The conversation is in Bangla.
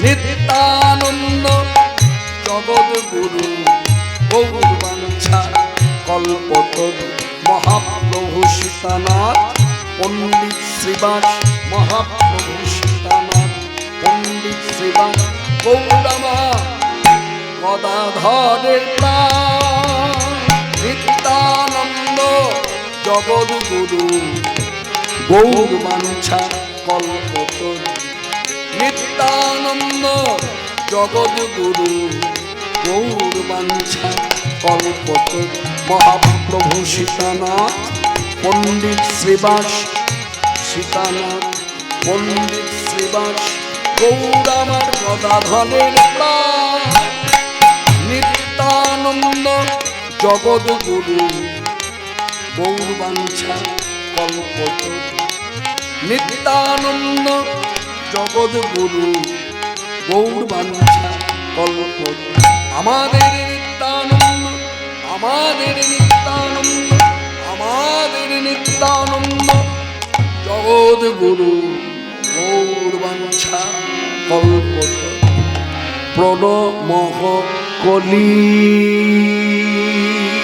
নিত্যানন্দ জগৎ গুরু গৌর বাঞ্ছা কল্পতরু মহাপ্রভু সীতানাথ পণ্ডিত শ্রীবাস মহাপ্রভু সীতানাথ পণ্ডিত শ্রীবাস গৌরামা গদাধরের প্রাণ নিত্যানন্দ জগৎ গুরু গৌর বাঞ্ছা কল্পতরু নিত্যানন্দ জগৎ গুরু গৌর বাঞ্ছা কল্পতরু মহাপ্রভু সীতানাথ পণ্ডিত শ্রীবাস সীতানাথ পণ্ডিত শ্রীবাস গৌরামার গদাধরের প্রাণ নিত্যানন্দ জগৎ গুরু গৌর বাঞ্ছা কল্পতরু নিত্যানন্দ জগৎ গুরু গৌর বাঞ্ছা কল্পতরু আমাদের নিত্যানন্দ আমাদের নিত্যানন্দ আমাদের নিত্যানন্দ জগৎ গুরু গৌর বাঞ্ছা কল্পতরু প্রণমঃ কলি।